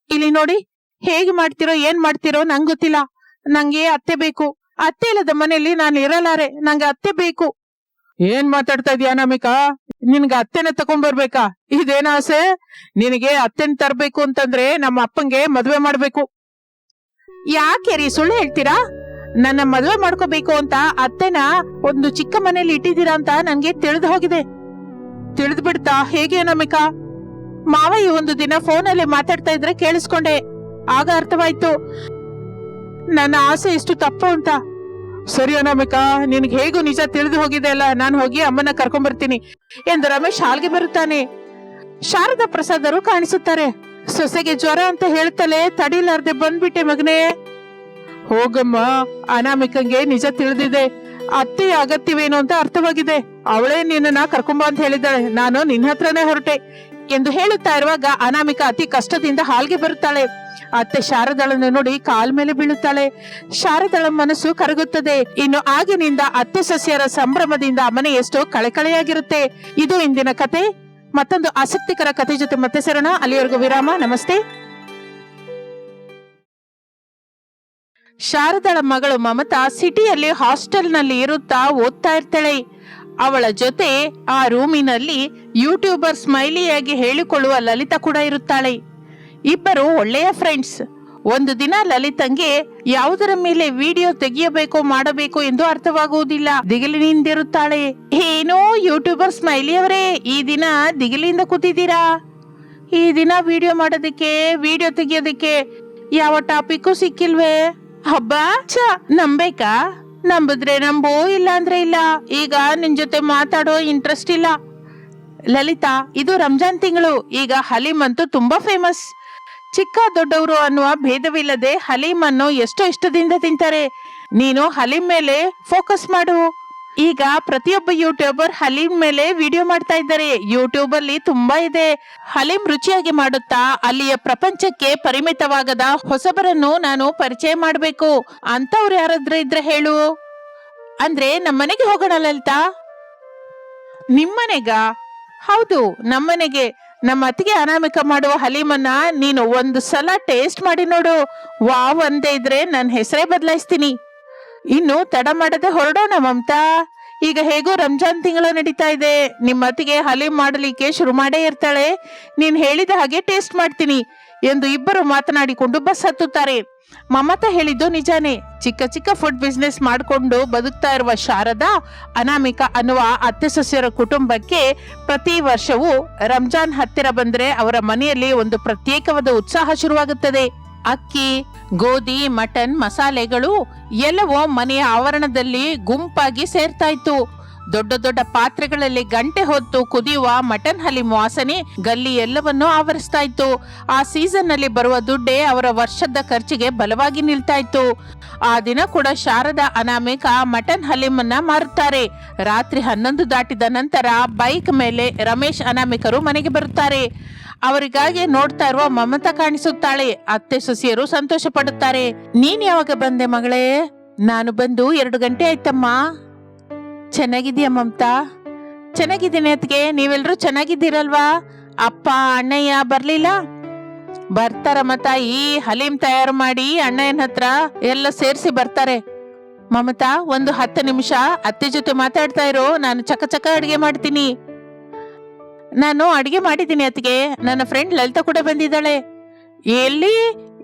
ಇಲ್ಲಿ ನೋಡಿ, ಹೇಗೆ ಮಾಡ್ತಿರೋ ಏನ್ ಮಾಡ್ತಿರೋ ನಂಗೆ ಗೊತ್ತಿಲ್ಲ. ನಂಗೆ ಅತ್ತೆ ಬೇಕು. ಅತ್ತೆ ಇಲ್ಲದ ಮನೆಯಲ್ಲಿ ನಾನು ಇರಲಾರೆ. ನಂಗೆ ಅತ್ತೆ ಬೇಕು. ಏನ್ ಮಾತಾಡ್ತಾ ಇದೀಯ ಅನಾಮಿಕಾ? ನಿನ್ಗೆ ಅತ್ತೆನ ತಕೊಂಡ್ಬರ್ಬೇಕಾ? ಇದೇನ ಆಸೆ ನಿನಗೆ? ಅತ್ತೆನ ತರ್ಬೇಕು ಅಂತಂದ್ರೆ ನಮ್ಮ ಅಪ್ಪಂಗೆ ಮದ್ವೆ ಮಾಡ್ಬೇಕು. ಯಾಕೆ ರೀ ಸುಳ್ಳು ಹೇಳ್ತೀರಾ? ನನ್ನ ಮದ್ವೆ ಮಾಡ್ಕೋಬೇಕು ಅಂತ ಅತ್ತೆನ ಒಂದು ಚಿಕ್ಕ ಮನೇಲಿ ಇಟ್ಟಿದ್ದೀರಾ ಅಂತ ನನ್ಗೆ ತಿಳಿದು ಹೋಗಿದೆ. ತಿಳಿದು ಬಿಡ್ತಾ? ಹೇಗೆ ಅನಾಮಿಕಾ? ಮಾವಯ್ಯ ಒಂದು ದಿನ ಫೋನಲ್ಲಿ ಮಾತಾಡ್ತಾ ಇದ್ರೆ ಕೇಳಿಸ್ಕೊಂಡೆ. ಆಗ ಅರ್ಥವಾಯ್ತು ನನ್ನ ಆಸೆ ಎಷ್ಟು ತಪ್ಪು ಅಂತ. ಸರಿ ಅನಾಮಿಕಾ, ನಿನ್ಗೆ ಹೇಗೂ ನಿಜ ತಿಳಿದು ಹೋಗಿದೆ ಅಲ್ಲ, ನಾನು ಹೋಗಿ ಅಮ್ಮನ ಕರ್ಕೊಂಡ್ ಬರ್ತೀನಿ ಎಂದು ರಮೇಶ್ ಹಾಲ್ಗೆ ಬರುತ್ತಾನೆ. ಶಾರದಾ ಪ್ರಸಾದರು ಕಾಣಿಸುತ್ತಾರೆ. ಸೊಸೆಗೆ ಜ್ವರ ಅಂತ ಹೇಳ್ತಲೇ ತಡಿಲಾರ್ದೆ ಬಂದ್ಬಿಟ್ಟೆ ಮಗನೇ. ಹೋಗಮ್ಮ, ಅನಾಮಿಕಂಗೆ ನಿಜ ತಿಳಿದಿದೆ. ಅತ್ತೆಯ ಅಗತ್ಯವೇನು ಅಂತ ಅರ್ಥವಾಗಿದೆ. ಅವಳೇ ನಿನ್ನ ಕರ್ಕೊಂಬ ಅಂತ ಹೇಳಿದ್ದಾಳೆ. ನಾನು ನಿನ್ನ ಹತ್ರನೇ ಹೊರಟೆ. ಎಂದು ಹೇಳುತ್ತಾ ಇರುವಾಗ ಅನಾಮಿಕಾ ಅತಿ ಕಷ್ಟದಿಂದ ಹಾಲ್ಗೆ ಬರುತ್ತಾಳೆ. ಅತ್ತೆ ಶಾರದಾಳನ್ನು ನೋಡಿ ಕಾಲ್ ಮೇಲೆ ಬೀಳುತ್ತಾಳೆ. ಶಾರದಾಳ ಮನಸ್ಸು ಕರಗುತ್ತದೆ. ಇನ್ನು ಆಗಿನಿಂದ ಅತ್ತೆ ಸೊಸೆಯರ ಸಂಭ್ರಮದಿಂದ ಮನೆ ಎಷ್ಟೋ ಕಳೆಕಳೆಯಾಗಿರುತ್ತೆ. ಇದು ಇಂದಿನ ಕತೆ. ಮತ್ತೊಂದು ಆಸಕ್ತಿಕರ ಕತೆ ಜೊತೆ ಮತ್ತೆ ಸೇರೋಣ. ಅಲ್ಲಿವರೆಗೂ ವಿರಾಮ. ನಮಸ್ತೆ. ಶಾರದಾಳ ಮಗಳು ಮಮತಾ ಸಿಟಿಯಲ್ಲಿ ಹಾಸ್ಟೆಲ್ನಲ್ಲಿ ಇರುತ್ತಾ ಓದ್ತಾ ಇರ್ತಾಳೆ. ಅವಳ ಜೊತೆ ಆ ರೂಮಿನಲ್ಲಿ ಯೂಟ್ಯೂಬರ್ ಸ್ಮೈಲಿಯಾಗಿ ಹೇಳಿಕೊಳ್ಳುವ ಲಲಿತಾ ಕೂಡ ಇರುತ್ತಾಳೆ. ಇಬ್ಬರು ಒಳ್ಳೆಯ ಫ್ರೆಂಡ್ಸ್. ಒಂದು ದಿನ ಲಲಿತಂಗೆ ಯಾವುದರ ಮೇಲೆ ವಿಡಿಯೋ ತೆಗೆಯಬೇಕು ಮಾಡಬೇಕು ಎಂದು ಅರ್ಥವಾಗುವುದಿಲ್ಲ. ದಿಗಿಲಿನಿಂದಿರುತ್ತಾಳೆ. ಏನೋ ಯೂಟ್ಯೂಬರ್ ಸ್ಮೈಲಿ ಅವರೇ, ಈ ದಿನ ದಿಗಿಲಿಂದ ಕೂತಿದ್ದೀರಾ? ಈ ದಿನ ವಿಡಿಯೋ ಮಾಡೋದಕ್ಕೆ, ವಿಡಿಯೋ ತೆಗಿಯೋದಕ್ಕೆ ಯಾವ ಟಾಪಿಕ್ಕು ಸಿಕ್ಕಿಲ್ವೇ? ಹಬ್ಬ ನಂಬೇಕಾ? ನಂಬಿದ್ರೆ ನಂಬೋ, ಇಲ್ಲ ಅಂದ್ರೆ ಇಲ್ಲ. ಈಗ ನಿನ್ ಜೊತೆ ಮಾತಾಡೋ ಇಂಟ್ರೆಸ್ಟ್ ಇಲ್ಲ. ಲಲಿತಾ, ಇದು ರಂಜಾನ್ ತಿಂಗಳು. ಈಗ ಹಲೀಮ್ ಅಂತೂ ತುಂಬಾ ಫೇಮಸ್. ಚಿಕ್ಕ ದೊಡ್ಡವರು ಅನ್ನುವ ಭೇದವಿಲ್ಲದೆ ಹಲೀಮ್ ಅನ್ನು ಎಷ್ಟೋ ಇಷ್ಟದಿಂದ ತಿಂತಾರೆ. ನೀನು ಹಲೀಮ್ ಮೇಲೆ ಫೋಕಸ್ ಮಾಡು. ಈಗ ಪ್ರತಿಯೊಬ್ಬ ಯೂಟ್ಯೂಬರ್ ಹಲೀಮ್ ಮೇಲೆ ವಿಡಿಯೋ ಮಾಡ್ತಾ ಇದ್ದಾರೆ. ಯೂಟ್ಯೂಬ್ ಅಲ್ಲಿ ತುಂಬಾ ಇದೆ. ಹಲೀಮ್ ರುಚಿಯಾಗಿ ಮಾಡುತ್ತಾ ಅಲ್ಲಿಯ ಪ್ರಪಂಚಕ್ಕೆ ಪರಿಮಿತವಾಗದ ಹೊಸಬರನ್ನು ನಾನು ಪರಿಚಯ ಮಾಡ್ಬೇಕು. ಅಂತವ್ರು ಯಾರಾದ್ರೂ ಇದ್ರೆ ಹೇಳು. ಅಂದ್ರೆ ನಮ್ಮನೆಗೆ ಹೋಗೋಣ ಲಲಿತಾ. ನಿಮ್ಮನೆಗ? ಹೌದು, ನಮ್ಮನೆಗೆ. ನಮ್ಮ ಅತ್ತಿಗೆ ಅನಾಮಿಕಾ ಮಾಡುವ ಹಲೀಮನ್ನ ನೀನು ಒಂದು ಸಲ ಟೇಸ್ಟ್ ಮಾಡಿ ನೋಡು. ವಾವ್ ಅಂದೇ ಇದ್ರೆ ನನ್ನ ಹೆಸರೇ ಬದಲಾಯಿಸ್ತೀನಿ. ಇನ್ನು ತಡ ಮಾಡದೆ ಹೊರಡೋಣ ಮಮತಾ. ಈಗ ಹೇಗೋ ರಂಜಾನ್ ತಿಂಗಳು ನಡೀತಾ ಇದೆ. ನಿಮ್ಮ ಅತ್ತಿಗೆ ಹಲೀಮ್ ಮಾಡಲಿಕ್ಕೆ ಶುರು ಮಾಡೇ ಇರ್ತಾಳೆ. ನೀನ್ ಹೇಳಿದ ಹಾಗೆ ಟೇಸ್ಟ್ ಮಾಡ್ತೀನಿ ಎಂದು ಇಬ್ಬರು ಮಾತನಾಡಿಕೊಂಡು ಬಸ್ ಹತ್ತುತ್ತಾರೆ. ಮಮತಾ ಹೇಳಿದ್ದು ನಿಜಾನೇ. ಚಿಕ್ಕ ಚಿಕ್ಕ ಫುಡ್ ಬಿಸ್ನೆಸ್ ಮಾಡಿಕೊಂಡು ಬದುಕ್ತಾ ಇರುವ ಶಾರದಾ, ಅನಾಮಿಕಾ ಅನ್ನುವ ಅತ್ತೆ ಸೊಸೆಯರ ಕುಟುಂಬಕ್ಕೆ ಪ್ರತಿ ವರ್ಷವೂ ರಂಜಾನ್ ಹತ್ತಿರ ಬಂದ್ರೆ ಅವರ ಮನೆಯಲ್ಲಿ ಒಂದು ಪ್ರತ್ಯೇಕವಾದ ಉತ್ಸಾಹ ಶುರುವಾಗುತ್ತದೆ. ಅಕ್ಕಿ, ಗೋಧಿ, ಮಟನ್, ಮಸಾಲೆಗಳು ಎಲ್ಲವೋ ಮನೆಯ ಆವರಣದಲ್ಲಿ ಗುಂಪಾಗಿ ಸೇರ್ತಾ ಇತ್ತು. ದೊಡ್ಡ ದೊಡ್ಡ ಪಾತ್ರೆಗಳಲ್ಲಿ ಗಂಟೆ ಹೊತ್ತು ಕುದಿಯುವ ಮಟನ್ ಹಲೀಮ್ ವಾಸನೆ ಗಲ್ಲಿ ಎಲ್ಲವನ್ನೂ ಆವರಿಸ್ತಾ ಇತ್ತು. ಆ ಸೀಸನ್ ನಲ್ಲಿ ಬರುವ ದುಡ್ಡೇ ಅವರ ವರ್ಷದ ಖರ್ಚಿಗೆ ಬಲವಾಗಿ ನಿಲ್ತಾ ಇತ್ತು. ಆ ದಿನ ಕೂಡ ಶಾರದಾ, ಅನಾಮಿಕಾ ಮಟನ್ ಹಲೀಮ್ ಅನ್ನ ಮಾರುತ್ತಾರೆ. ರಾತ್ರಿ 11 ದಾಟಿದ ನಂತರ ಬೈಕ್ ಮೇಲೆ ರಮೇಶ್, ಅನಾಮಿಕರು ಮನೆಗೆ ಬರುತ್ತಾರೆ. ಅವರಿಗಾಗಿ ನೋಡ್ತಾ ಇರುವ ಮಮತಾ ಕಾಣಿಸುತ್ತಾಳೆ. ಅತ್ತೆ ಸೊಸೆಯರು ಸಂತೋಷ ಪಡುತ್ತಾರೆ. ನೀನ್ ಯಾವಾಗ ಬಂದೆ ಮಗಳೇ? ನಾನು ಬಂದು 2 ಗಂಟೆ ಆಯ್ತಮ್ಮ. ಚೆನ್ನಾಗಿದೀಯ ಮಮತಾ? ಚೆನ್ನಾಗಿದ್ದೀನಿ ಅತ್ತಿಗೆ. ನೀವೆಲ್ರೂ ಚೆನ್ನಾಗಿದ್ದೀರಲ್ವಾ? ಅಪ್ಪ ಅಣ್ಣಯ್ಯ ಬರ್ಲಿಲ್ಲ? ಬರ್ತಾರಮ್ಮ ತಾಯಿ. ಹಲೀಮ್ ತಯಾರು ಮಾಡಿ ಅಣ್ಣಯ್ಯನ ಹತ್ರ ಎಲ್ಲ ಸೇರಿಸಿ ಬರ್ತಾರೆ. ಮಮತಾ, ಒಂದು 10 ನಿಮಿಷ ಅತ್ತೆ ಜೊತೆ ಮಾತಾಡ್ತಾ ಇರೋ. ನಾನು ಚಕ ಚಕ ಅಡಿಗೆ ಮಾಡ್ತೀನಿ. ನಾನು ಅಡಿಗೆ ಮಾಡಿದ್ದೀನಿ ಅತ್ತಿಗೆ. ನನ್ನ ಫ್ರೆಂಡ್ ಲಲಿತಾ ಕೂಡ ಬಂದಿದ್ದಾಳೆ. ಎಲ್ಲಿ?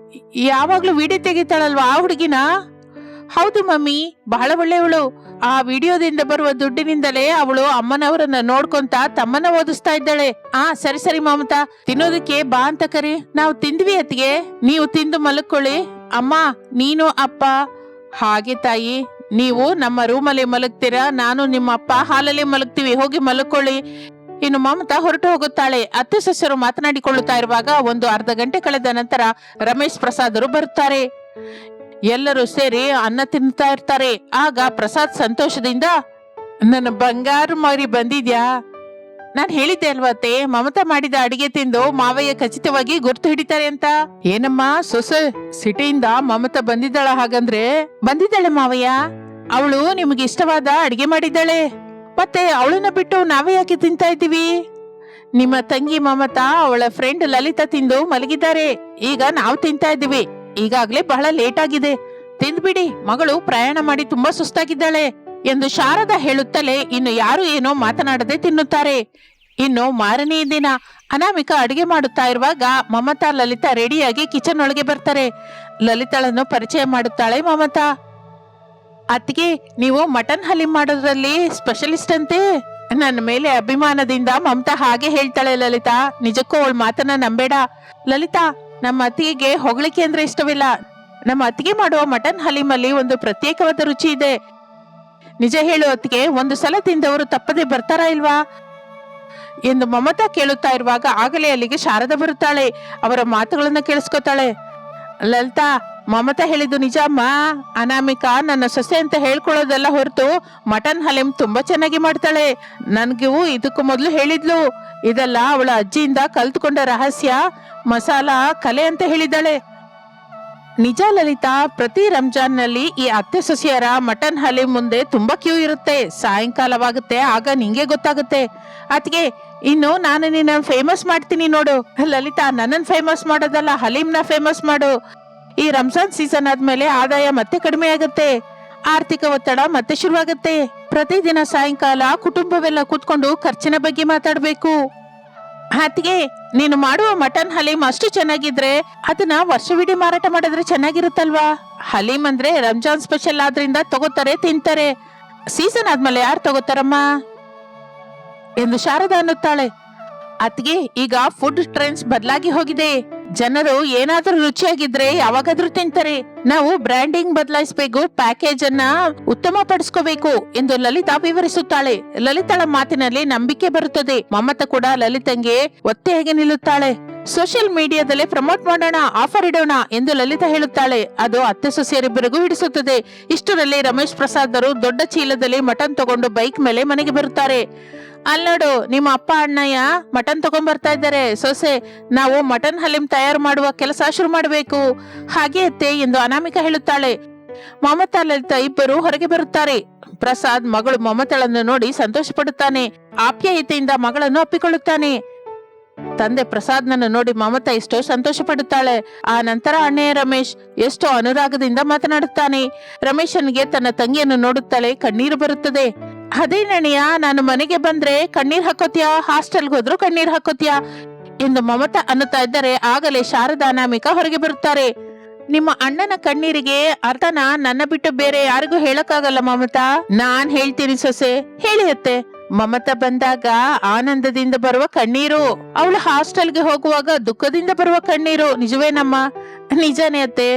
ಯಾವಾಗ್ಲೂ ವಿಡಿಯೋ ತೆಗಿತಾಳಲ್ವಾ ಆ ಹುಡುಗಿನ? ಹೌದು ಮಮ್ಮಿ, ಬಹಳ ಒಳ್ಳೆಯವಳು. ಆ ವಿಡಿಯೋದಿಂದ ಬರುವ ದುಡ್ಡಿನಿಂದಲೇ ಅವಳು ಅಮ್ಮನವರನ್ನ ನೋಡ್ಕೊಂತ ತಮ್ಮನ್ನ ಓದಿಸ್ತಾ ಇದ್ದಾಳೆ. ಸರಿ ಸರಿ ಮಮತಾ, ತಿನ್ನೋದಕ್ಕೆ ಬಾ ಅಂತ ಕರಿ. ನಾವು ತಿಂದ್ವಿ ಅತ್ತಿಗೆ. ನೀವು ತಿಂದು ಮಲಕ್ಕೊಳ್ಳಿ. ಅಮ್ಮ, ನೀನು ಅಪ್ಪ. ಹಾಗೆ ತಾಯಿ, ನೀವು ನಮ್ಮ ರೂಮಲ್ಲಿ ಮಲಗ್ತೀರಾ, ನಾನು ನಿಮ್ಮ ಅಪ್ಪ ಹಾಲಲ್ಲಿ ಮಲಗ್ತೀವಿ. ಹೋಗಿ ಮಲಕ್ಕೊಳ್ಳಿ. ಇನ್ನು ಮಮತಾ ಹೊರಟು ಹೋಗುತ್ತಾಳೆ. ಅತ್ತೆ ಸೊಸೆಯರು ಮಾತನಾಡಿಕೊಳ್ಳುತ್ತಾ ಇರುವಾಗ ಒಂದು ಅರ್ಧ ಗಂಟೆ ಕಳೆದ ನಂತರ ರಮೇಶ್, ಪ್ರಸಾದರು ಬರುತ್ತಾರೆ. ಎಲ್ಲರೂ ಸೇರಿ ಅನ್ನ ತಿನ್ನುತ್ತಾ ಇರ್ತಾರೆ. ಆಗ ಪ್ರಸಾದ್ ಸಂತೋಷದಿಂದ, ನನ್ನ ಬಂಗಾರು ಮರಿ ಬಂದಿದ್ಯಾ? ನಾನ್ ಹೇಳಿದ್ದೆ ಅಲ್ವಾ ಅತ್ತೆ, ಮಮತಾ ಮಾಡಿದ ಅಡಿಗೆ ತಿಂದು ಮಾವಯ್ಯ ಖಚಿತವಾಗಿ ಗುರ್ತು ಹಿಡಿತಾರೆ ಅಂತ. ಏನಮ್ಮ ಸೊಸೆ, ಸಿಟಿಯಿಂದ ಮಮತಾ ಬಂದಿದ್ದಾಳ? ಹಾಗಂದ್ರೆ ಬಂದಿದ್ದಾಳೆ ಮಾವಯ್ಯ. ಅವಳು ನಿಮಗೆ ಇಷ್ಟವಾದ ಅಡಿಗೆ ಮಾಡಿದ್ದಾಳೆ. ಮತ್ತೆ ಅವಳನ್ನ ಬಿಟ್ಟು ನಾವೇ ಯಾಕೆ ತಿಂತಾ ಇದ್ದೀವಿ? ನಿಮ್ಮ ತಂಗಿ ಮಮತಾ ಅವಳ ಫ್ರೆಂಡ್ ಲಲಿತಾ ತಿಂದು ಮಲಗಿದ್ದಾರೆ. ಈಗ ನಾವು ತಿಂತಾ ಇದ್ದೀವಿ. ಈಗಾಗ್ಲೇ ಬಹಳ ಲೇಟ್ ಆಗಿದೆ. ತಿಂದ್ಬಿಡಿ, ಮಗಳು ಪ್ರಯಾಣ ಮಾಡಿ ತುಂಬಾ ಸುಸ್ತಾಗಿದ್ದಾಳೆ ಎಂದು ಶಾರದಾ ಹೇಳುತ್ತಲೇ ಇನ್ನು ಯಾರು ಏನೋ ಮಾತನಾಡದೆ ತಿನ್ನುತ್ತಾರೆ. ಇನ್ನು ಮಾರನೇ ದಿನ ಅನಾಮಿಕಾ ಅಡಿಗೆ ಮಾಡುತ್ತಾ ಇರುವಾಗ ಮಮತಾ, ಲಲಿತಾ ರೆಡಿಯಾಗಿ ಕಿಚನ್ ಒಳಗೆ ಬರ್ತಾರೆ. ಲಲಿತಾಳನ್ನು ಪರಿಚಯ ಮಾಡುತ್ತಾಳೆ ಮಮತಾ. ಅತ್ತಿಗೆ, ನೀವು ಮಟನ್ ಹಲೀಮ್ ಮಾಡೋದ್ರಲ್ಲಿ ಸ್ಪೆಷಲಿಸ್ಟ್ ಅಂತೆ. ನನ್ನ ಮೇಲೆ ಅಭಿಮಾನದಿಂದ ಮಮತಾ ಹಾಗೆ ಹೇಳ್ತಾಳೆ. ಲಲಿತಾ, ನಿಜಕ್ಕೂ ಅವಳ ಮಾತನ್ನ ನಂಬೇಡ. ಲಲಿತಾ, ನಮ್ಮ ಅತ್ತಿಗೆಗೆ ಹೊಗಳಿಕೆ ಅಂದ್ರೆ ಇಷ್ಟವಿಲ್ಲ. ನಮ್ಮ ಅತ್ತಿಗೆ ಮಾಡುವ ಮಟನ್ ಹಲೀಮಲ್ಲಿ ಒಂದು ಪ್ರತ್ಯೇಕವಾದ ರುಚಿ ಇದೆ. ನಿಜ ಹೇಳು ಅತ್ತಿಗೆ, ಒಂದು ಸಲ ತಿಂದವರು ತಪ್ಪದೆ ಬರ್ತಾರಾ ಇಲ್ವಾ ಎಂದು ಮಮತಾ ಕೇಳುತ್ತಾ ಇರುವಾಗ ಆಗಲೇ ಅಲ್ಲಿಗೆ ಶಾರದಾ ಬರುತ್ತಾಳೆ. ಅವರ ಮಾತುಗಳನ್ನ ಕೇಳಿಸ್ಕೊತಾಳೆ. ಲಲಿತಾ, ಮಮತಾ ಹೇಳಿದ್ದು ನಿಜ ಅಮ್ಮ. ಅನಾಮಿಕಾ ನನ್ನ ಸೊಸೆ ಅಂತ ಹೇಳ್ಕೊಳ್ಳೋದೆಲ್ಲ ಹೊರತು ಮಟನ್ ಹಲೀಮ್ ತುಂಬಾ ಚೆನ್ನಾಗಿ ಮಾಡ್ತಾಳೆ. ನನ್ಗೂ ಇದಕ್ಕೂ ಮೊದಲು ಹೇಳಿದ್ಲು. ಇದೆಲ್ಲ ಅವಳ ಅಜ್ಜಿಯಿಂದ ಕಲ್ತ್ಕೊಂಡ ರಹಸ್ಯ ಮಸಾಲ ಕಲೆ ಅಂತ ಹೇಳಿದ್ದಾಳೆ. ನಿಜ ಲಲಿತಾ, ಪ್ರತಿ ರಂಜಾನ್ನಲ್ಲಿ ಈ ಅತ್ತೆ ಸೊಸೆಯರ ಮಟನ್ ಹಲೀಮ್ ಮುಂದೆ ತುಂಬಾ ಕ್ಯೂ ಇರುತ್ತೆ. ಸಾಯಂಕಾಲವಾಗುತ್ತೆ, ಆಗ ನಿಂಗೆ ಗೊತ್ತಾಗುತ್ತೆ. ಅದ್ಗೆ ಇನ್ನು ನಾನು ನಿನ್ನ ಫೇಮಸ್ ಮಾಡ್ತೀನಿ ನೋಡು. ಲಲಿತಾ, ನನ್ನನ್ ಫೇಮಸ್ ಮಾಡೋದಲ್ಲ, ಹಲೀಮ್ನ ಫೇಮಸ್ ಮಾಡು. ಈ ರಂಜಾನ್ ಸೀಸನ್ ಆದ್ಮೇಲೆ ಆದಾಯ ಮತ್ತೆ ಕಡಿಮೆ ಆಗುತ್ತೆ, ಆರ್ಥಿಕ ಒತ್ತಡ ಮತ್ತೆ ಶುರುವಾಗುತ್ತೆ. ಪ್ರತಿದಿನ ಸಾಯಂಕಾಲ ಕುಟುಂಬವೆಲ್ಲ ಕೂತ್ಕೊಂಡು ಖರ್ಚಿನ ಬಗ್ಗೆ ಮಾತಾಡ್ಬೇಕು. ಅತ್ತಿಗೆ, ನೀನು ಮಾಡುವ ಮಟನ್ ಹಲೀಮ್ ಅಷ್ಟು ಚೆನ್ನಾಗಿದ್ರೆ ಅದನ್ನ ವರ್ಷವಿಡೀ ಮಾರಾಟ ಮಾಡಿದ್ರೆ ಚೆನ್ನಾಗಿರುತ್ತಲ್ವಾ? ಹಲೀಮ್ ಅಂದ್ರೆ ರಂಜಾನ್ ಸ್ಪೆಷಲ್ ಆದ್ರಿಂದ ತಗೋತಾರೆ, ತಿಂತಾರೆ. ಸೀಸನ್ ಆದ್ಮೇಲೆ ಯಾರು ತಗೋತಾರಮ್ಮ ಎಂದು ಶಾರದಾ ಅನ್ನುತ್ತಾಳೆ. ಅತ್ತಿಗೆ, ಈಗ ಫುಡ್ ಟ್ರೆಂಡ್ಸ್ ಬದಲಾಗಿ ಹೋಗಿದೆ. ಜನರು ಏನಾದ್ರೂ ರುಚಿಯಾಗಿದ್ರೆ ಯಾವಾಗಾದ್ರೂ ತಿಂತಾರೆ. ನಾವು ಬ್ರ್ಯಾಂಡಿಂಗ್ ಬದಲಾಯಿಸಬೇಕು, ಪ್ಯಾಕೇಜ್ ಅನ್ನ ಉತ್ತಮ ಪಡಿಸ್ಕೋಬೇಕು ಎಂದು ಲಲಿತಾ ವಿವರಿಸುತ್ತಾಳೆ. ಲಲಿತಾಳ ಮಾತಿನಲ್ಲಿ ನಂಬಿಕೆ ಬರುತ್ತದೆ. ಮಮತಾ ಕೂಡ ಲಲಿತಂಗೆ ಒತ್ತೆಯಾಗಿ ನಿಲ್ಲುತ್ತಾಳೆ. ಸೋಷಿಯಲ್ ಮೀಡಿಯಾದಲ್ಲಿ ಪ್ರಮೋಟ್ ಮಾಡೋಣ, ಆಫರ್ ಇಡೋಣ ಎಂದು ಲಲಿತಾ ಹೇಳುತ್ತಾಳೆ. ಅದು ಅತ್ತೆ ಸೊಸೆಯರಿಬ್ಬರಿಗೂ ಹಿಡಿಸುತ್ತದೆ. ಇಷ್ಟರಲ್ಲಿ ರಮೇಶ್ ಪ್ರಸಾದರು ದೊಡ್ಡ ಚೀಲದಲ್ಲಿ ಮಟನ್ ತಗೊಂಡು ಬೈಕ್ ಮೇಲೆ ಮನೆಗೆ ಬರುತ್ತಾರೆ. ಅಲ್ಲೋಡು, ನಿಮ್ಮ ಅಪ್ಪ ಅಣ್ಣಯ್ಯ ಮಟನ್ ತಗೊಂಡ್ ಬರ್ತಾ ಇದ್ದಾರೆ. ಸೊಸೆ, ನಾವು ಮಟನ್ ಹಲೀಮ್ ತಯಾರು ಮಾಡುವ ಕೆಲಸ ಶುರು ಮಾಡಬೇಕು. ಹಾಗೆ ಅತ್ತೆ ಎಂದು ಅನಾಮಿಕಾ ಹೇಳುತ್ತಾಳೆ. ಮಮತಾ ಲಲಿತಾ ಇಬ್ಬರು ಹೊರಗೆ ಬರುತ್ತಾರೆ. ಪ್ರಸಾದ್ ಮಗಳು ಮಮತಾಳನ್ನು ನೋಡಿ ಸಂತೋಷ ಪಡುತ್ತಾನೆ. ಆಪ್ಯಾಯತೆಯಿಂದ ಮಗಳನ್ನು ಅಪ್ಪಿಕೊಳ್ಳುತ್ತಾನೆ. ತಂದೆ ಪ್ರಸಾದ್ನನ್ನು ನೋಡಿ ಮಮತಾ ಎಷ್ಟೋ ಸಂತೋಷ ಪಡುತ್ತಾಳೆ. ಆ ನಂತರ ಅಣ್ಣಯ್ಯ ರಮೇಶ್ ಎಷ್ಟೋ ಅನುರಾಗದಿಂದ ಮಾತನಾಡುತ್ತಾನೆ. ರಮೇಶನ್ಗೆ ತನ್ನ ತಂಗಿಯನ್ನು ನೋಡುತ್ತಾಳೆ, ಕಣ್ಣೀರು ಬರುತ್ತದೆ. ಅದೇ ನಣಿಯ, ನಾನು ಮನೆಗೆ ಬಂದ್ರೆ ಕಣ್ಣೀರ್ ಹಾಕೋತ್ಯಾ, ಹಾಸ್ಟೆಲ್ಗೆ ಹೋದ್ರು ಕಣ್ಣೀರ್ ಹಾಕೋತ್ಯಾ ಎಂದು ಮಮತಾ ಅನ್ನುತ್ತಾ ಇದ್ದರೆ ಆಗಲೇ ಶಾರದಾ ಅನಾಮಿಕಾ ಹೊರಗೆ ಬರುತ್ತಾರೆ. ನಿಮ್ಮ ಅಣ್ಣನ ಕಣ್ಣೀರಿಗೆ ಅರ್ಥನ ನನ್ನ ಬಿಟ್ಟು ಬೇರೆ ಯಾರಿಗೂ ಹೇಳಕ್ಕಾಗಲ್ಲ ಮಮತಾ. ನಾನ್ ಹೇಳ್ತೀನಿ ಸೊಸೆ. ಹೇಳಿ ಅತ್ತೆ. ಮಮತಾ ಬಂದಾಗ ಆನಂದದಿಂದ ಬರುವ ಕಣ್ಣೀರು, ಅವಳು ಹಾಸ್ಟೆಲ್ಗೆ ಹೋಗುವಾಗ ದುಃಖದಿಂದ ಬರುವ ಕಣ್ಣೀರು. ನಿಜವೇನಮ್ಮ? ನಿಜಾನೇ ಅತ್ತೆ.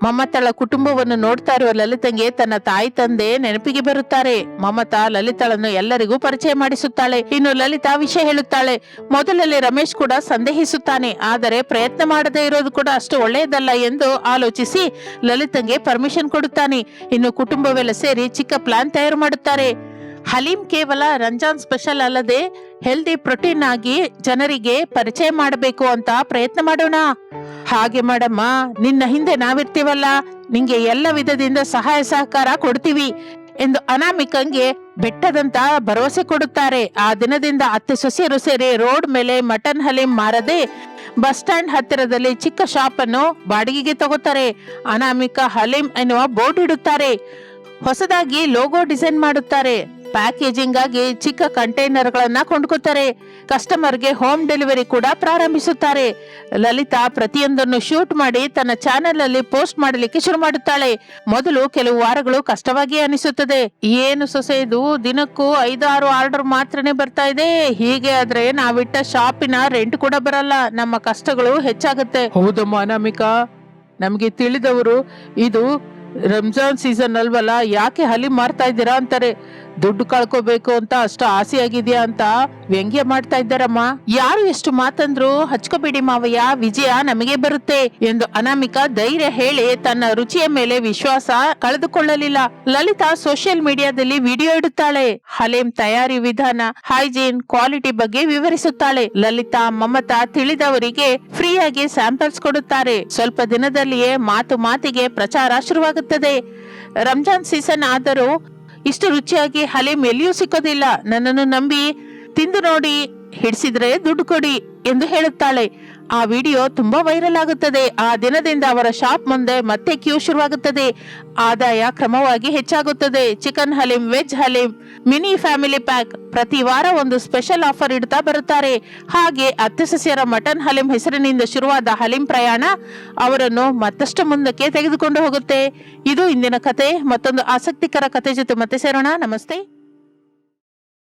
ಮಮತಾಳ ಕುಟುಂಬವನ್ನು ನೋಡ್ತಾ ಇರುವ ಲಲಿತಂಗೆ ತನ್ನ ತಾಯಿ ತಂದೆ ನೆನಪಿಗೆ ಬರುತ್ತಾರೆ. ಮಮತಾ ಲಲಿತಾಳನ್ನು ಎಲ್ಲರಿಗೂ ಪರಿಚಯ ಮಾಡಿಸುತ್ತಾಳೆ. ಇನ್ನು ಲಲಿತಾ ವಿಷಯ ಹೇಳುತ್ತಾಳೆ. ಮೊದಲಲ್ಲಿ ರಮೇಶ್ ಕೂಡ ಸಂದೇಹಿಸುತ್ತಾನೆ, ಆದರೆ ಪ್ರಯತ್ನ ಮಾಡದೇ ಇರೋದು ಕೂಡ ಅಷ್ಟು ಒಳ್ಳೆಯದಲ್ಲ ಎಂದು ಆಲೋಚಿಸಿ ಲಲಿತಂಗೆ ಪರ್ಮಿಷನ್ ಕೊಡುತ್ತಾನೆ. ಇನ್ನು ಕುಟುಂಬವೆಲ್ಲ ಸೇರಿ ಚಿಕ್ಕ ಪ್ಲಾನ್ ತಯಾರು ಮಾಡುತ್ತಾರೆ. ಹಲೀಮ್ ಕೇವಲ ರಂಜಾನ್ ಸ್ಪೆಷಲ್ ಅಲ್ಲದೆ ಹೆಲ್ದಿ ಪ್ರೋಟೀನ್ ಆಗಿ ಜನರಿಗೆ ಪರಿಚಯ ಮಾಡಬೇಕು ಅಂತ ಪ್ರಯತ್ನ ಮಾಡೋಣ. ಹಾಗೆ ಮಾಡಮ್ಮ, ನಿನ್ನ ಹಿಂದೆ ನಾವಿರ್ತೀವಲ್ಲ, ನಿಂಗೆ ಎಲ್ಲ ವಿಧದಿಂದ ಸಹಾಯ ಸಹಕಾರ ಕೊಡ್ತೀವಿ ಎಂದು ಅನಾಮಿಕಂಗೆ ಬೆಟ್ಟದಂತ ಭರವಸೆ ಕೊಡುತ್ತಾರೆ. ಆ ದಿನದಿಂದ ಅತ್ತೆ ಸೊಸೆಯರು ಸೇರಿ ರೋಡ್ ಮೇಲೆ ಮಟನ್ ಹಲೀಮ್ ಮಾರದೆ ಬಸ್ ಸ್ಟ್ಯಾಂಡ್ ಹತ್ತಿರದಲ್ಲಿ ಚಿಕ್ಕ ಶಾಪ್ ಅನ್ನು ಬಾಡಿಗೆಗೆ ತಗೋತಾರೆ. ಅನಾಮಿಕಾ ಹಲೀಮ್ ಎನ್ನುವ ಬೋರ್ಡ್ ಇಡುತ್ತಾರೆ. ಹೊಸದಾಗಿ ಲೋಗೋ ಡಿಸೈನ್ ಮಾಡುತ್ತಾರೆ. ಪ್ಯಾಕೇಜಿಂಗ್ ಆಗಿ ಚಿಕ್ಕ ಕಂಟೈನರ್ ಗಳನ್ನ ಕೊಂಡ್ಕೊತಾರೆ. ಕಸ್ಟಮರ್ಗೆ ಹೋಮ್ ಡೆಲಿವರಿ ಕೂಡ ಪ್ರಾರಂಭಿಸುತ್ತಾರೆ. ಲಲಿತಾ ಪ್ರತಿಯೊಂದನ್ನು ಶೂಟ್ ಮಾಡಿ ತನ್ನ ಚಾನೆಲ್ ಅಲ್ಲಿ ಪೋಸ್ಟ್ ಮಾಡಲಿಕ್ಕೆ ಶುರು ಮಾಡುತ್ತಾಳೆ. ಮೊದಲು ಕೆಲವು ವಾರಗಳು ಕಷ್ಟವಾಗಿ ಅನಿಸುತ್ತದೆ. ಏನು ಸೊಸೆ ಇದು, ದಿನಕ್ಕೂ 5-6 ಆರ್ಡರ್ ಮಾತ್ರನೇ ಬರ್ತಾ ಇದೆ. ಹೀಗೆ ಆದ್ರೆ ನಾವಿಟ್ಟ ಶಾಪಿನ ರೆಂಟ್ ಕೂಡ ಬರಲ್ಲ, ನಮ್ಮ ಕಷ್ಟಗಳು ಹೆಚ್ಚಾಗುತ್ತೆ. ಹೌದಮ್ಮ ಅನಾಮಿಕಾ, ನಮ್ಗೆ ತಿಳಿದವರು ಇದು ರಂಜಾನ್ ಸೀಸನ್ ಅಲ್ವಲ್ಲ, ಯಾಕೆ ಹಲೀಮ್ ಮಾರ್ತಾ ಇದ್ದೀರಾ ಅಂತಾರೆ. ದುಡ್ಡು ಕಳ್ಕೋಬೇಕು ಅಂತ ಅಷ್ಟು ಆಸೆ ಆಗಿದ್ಯಾ ಅಂತ ವ್ಯಂಗ್ಯ ಮಾಡ್ತಾ ಇದ್ದಾರಮ್ಮ. ಯಾರು ಎಷ್ಟು ಮಾತಂದ್ರು ಹಚ್ಕೋಬೇಡಿ ಮಾವಯ್ಯ, ವಿಜಯ ನಮಗೆ ಬರುತ್ತೆ ಎಂದು ಅನಾಮಿಕಾ ಧೈರ್ಯ ಹೇಳಿ ತನ್ನ ರುಚಿಯ ಮೇಲೆ ವಿಶ್ವಾಸ ಕಳೆದುಕೊಳ್ಳಲಿಲ್ಲ. ಲಲಿತಾ ಸೋಷಿಯಲ್ ಮೀಡಿಯಾದಲ್ಲಿ ವಿಡಿಯೋ ಇಡುತ್ತಾಳೆ. ಹಲೀಮ್ ತಯಾರಿ ವಿಧಾನ, ಹೈಜೀನ್, ಕ್ವಾಲಿಟಿ ಬಗ್ಗೆ ವಿವರಿಸುತ್ತಾಳೆ. ಲಲಿತಾ ಮಮತಾ ತಿಳಿದವರಿಗೆ ಫ್ರೀಯಾಗಿ ಸ್ಯಾಂಪಲ್ಸ್ ಕೊಡುತ್ತಾರೆ. ಸ್ವಲ್ಪ ದಿನದಲ್ಲಿಯೇ ಮಾತಿಗೆ ಪ್ರಚಾರ ಶುರುವಾಗುತ್ತದೆ. ರಂಜಾನ್ ಸೀಸನ್ ಆದರೂ ಇಷ್ಟು ರುಚಿಯಾಗಿ ಹಲೀಮ್ ಎಲ್ಲಿಯೂ ಸಿಕ್ಕೋದಿಲ್ಲ. ನನ್ನನ್ನು ನಂಬಿ ತಿಂದು ನೋಡಿ, ಹಿಡಿಸಿದ್ರೆ ದುಡ್ಡು ಕೊಡಿ ಎಂದು ಹೇಳುತ್ತಾಳೆ. ಆ ವಿಡಿಯೋ ತುಂಬಾ ವೈರಲ್ ಆಗುತ್ತದೆ. ಆ ದಿನದಿಂದ ಅವರ ಶಾಪ್ ಮುಂದೆ ಮತ್ತೆ ಕ್ಯೂ ಶುರುವಾಗುತ್ತದೆ. ಆದಾಯ ಕ್ರಮವಾಗಿ ಹೆಚ್ಚಾಗುತ್ತದೆ. Chicken haleem, veg haleem, mini family pack, ಪ್ರತಿ ವಾರ ಒಂದು ಸ್ಪೆಷಲ್ ಆಫರ್ ಇಡ್ತಾ ಬರುತ್ತಾರೆ. ಹಾಗೆ ಅತ್ತೆ ಸೊಸೆಯರ ಮಟನ್ ಹಲೀಮ್ ಹೆಸರಿನಿಂದ ಶುರುವಾದ ಹಲೀಮ್ ಪ್ರಯಾಣ ಅವರನ್ನು ಮತ್ತಷ್ಟು ಮುಂದಕ್ಕೆ ತೆಗೆದುಕೊಂಡು ಹೋಗುತ್ತೆ. ಇದು ಇಂದಿನ ಕತೆ. ಮತ್ತೊಂದು ಆಸಕ್ತಿಕರ ಕತೆ ಜೊತೆ ಮತ್ತೆ ಸೇರೋಣ. ನಮಸ್ತೆ.